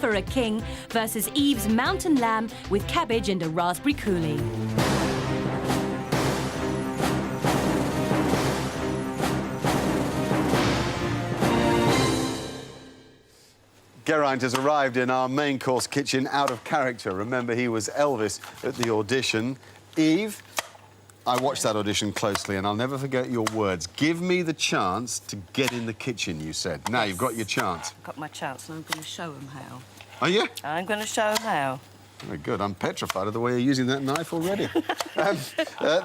for a king versus Eve's mountain lamb with cabbage and a raspberry coulis. Geraint has arrived in our main course kitchen out of character. Remember, he was Elvis at the audition. Eve, I watched that audition closely, and I'll never forget your words. Give me the chance to get in the kitchen, you said. Now you've got your chance. I've got my chance, and I'm going to show them how. Are you? I'm going to show them how. Very good. I'm petrified of the way you're using that knife already.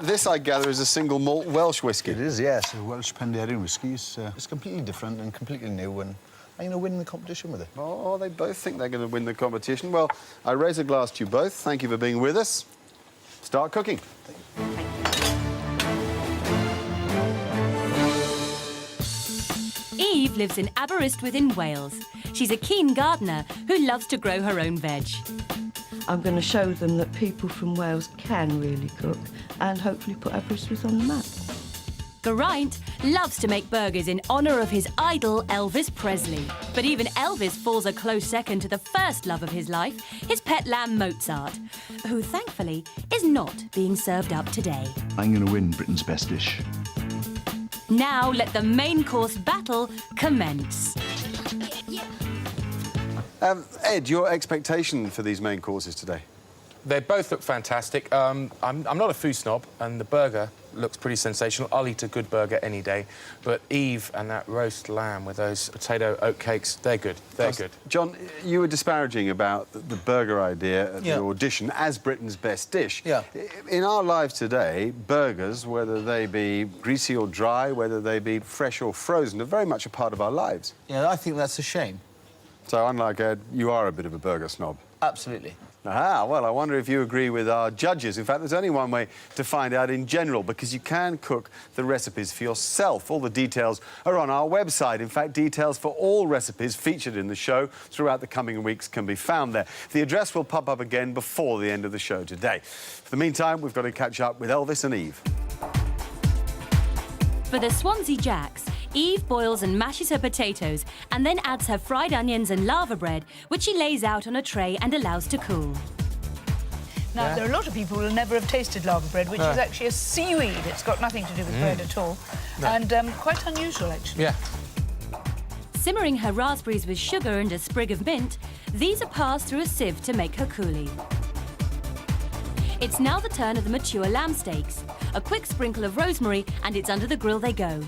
This, I gather, is a single malt Welsh whiskey. It is, yes. A Welsh Penderyn whiskey. It's completely different and completely new, and I'm going to win the competition with it. Oh, they both think they're going to win the competition. Well, I raise a glass to you both. Thank you for being with us. Start cooking. Eve lives in Aberystwyth in Wales. She's a keen gardener who loves to grow her own veg. I'm going to show them that people from Wales can really cook and hopefully put Aberystwyth on the map. Geraint loves to make burgers in honour of his idol, Elvis Preseli. But even Elvis falls a close second to the first love of his life, his pet lamb Mozart, who thankfully is not being served up today. I'm going to win Britain's best dish. Now let the main course battle commence. Ed, your expectation for these main courses today? They both look fantastic. I'm not a food snob, and the burger looks pretty sensational. I'll eat a good burger any day. But Eve and that roast lamb with those potato oatcakes, they're good. They're good. John, you were disparaging about the burger idea at the audition as Britain's best dish. Yeah. In our lives today, burgers, whether they be greasy or dry, whether they be fresh or frozen, are very much a part of our lives. Yeah, I think that's a shame. So, unlike Ed, you are a bit of a burger snob. Absolutely. Ah, well, I wonder if you agree with our judges. In fact, there's only one way to find out in general, because you can cook the recipes for yourself. All the details are on our website. In fact, details for all recipes featured in the show throughout the coming weeks can be found there. The address will pop up again before the end of the show today. For the meantime, we've got to catch up with Elvis and Eve. For the Swansea Jacks, Eve boils and mashes her potatoes and then adds her fried onions and lavabread, which she lays out on a tray and allows to cool. Now, there are a lot of people who will never have tasted lavabread, which is actually a seaweed. It's got nothing to do with bread at all. And quite unusual, actually. Yeah. Simmering her raspberries with sugar and a sprig of mint, these are passed through a sieve to make her coulis. It's now the turn of the mature lamb steaks. A quick sprinkle of rosemary and it's under the grill they go.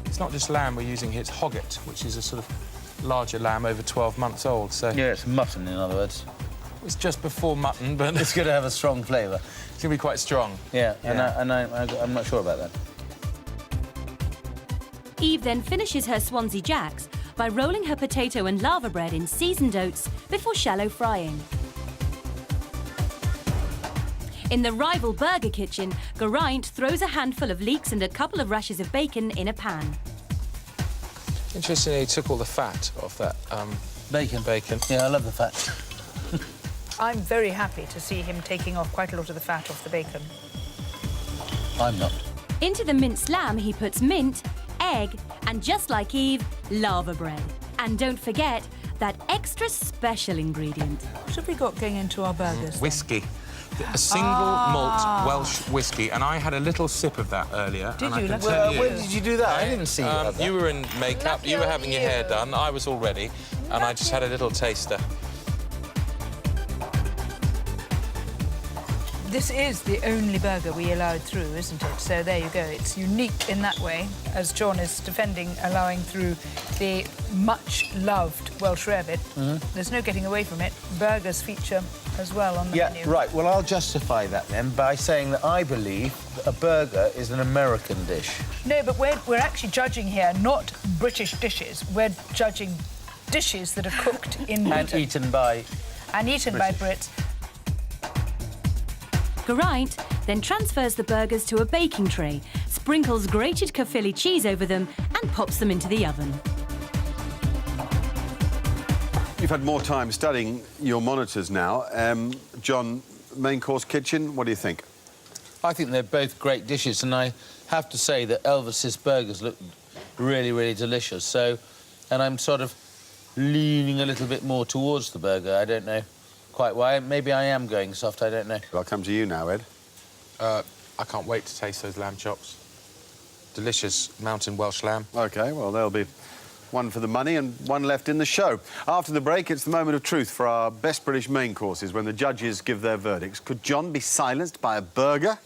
It's not just lamb we're using here, it's hogget, which is a sort of larger lamb over 12 months old, so... Yeah, it's mutton, in other words. It's just before mutton, but... It's going to have a strong flavour. It's going to be quite strong. Yeah, and I'm not sure about that. Eve then finishes her Swansea Jacks by rolling her potato and lavabread in seasoned oats before shallow frying. In the rival burger kitchen, Geraint throws a handful of leeks and a couple of rashers of bacon in a pan. Interestingly, he took all the fat off that Bacon. Yeah, I love the fat. I'm very happy to see him taking off quite a lot of the fat off the bacon. I'm not. Into the minced lamb, he puts mint, egg, and just like Eve, lavabread. And don't forget that extra special ingredient. What have we got going into our burgers? Whiskey. A single malt Welsh whiskey, and I had a little sip of that earlier. Did and you? I can tell you, When did you do that? I didn't see you have that. You were in makeup, you were having your hair done, I was all ready, and I just had a little taster. This is the only burger we allowed through, isn't it? So there you go. It's unique in that way, as John is defending allowing through the much-loved Welsh rarebit. There's no getting away from it. Burgers feature as well on the menu. Yeah, right. Well, I'll justify that then by saying that I believe that a burger is an American dish. No, but we're actually judging here not British dishes. We're judging dishes that are cooked in Britain. And eaten by... And eaten by Brits. Geraint then transfers the burgers to a baking tray, sprinkles grated Caerphilly cheese over them and pops them into the oven. You've had more time studying your monitors now. John, main course kitchen, what do you think? I think they're both great dishes, and I have to say that Elvis's burgers look really, really delicious. So, and I'm sort of leaning a little bit more towards the burger. I don't know quite why. Maybe I am going soft, I don't know. I'll come to you now, Ed. I can't wait to taste those lamb chops. Delicious mountain Welsh lamb. OK, well, there'll be one for the money and one left in the show. After the break, it's the moment of truth for our Best British main courses when the judges give their verdicts. Could John be silenced by a burger?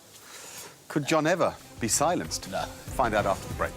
Could John ever be silenced? No. Find out after the break.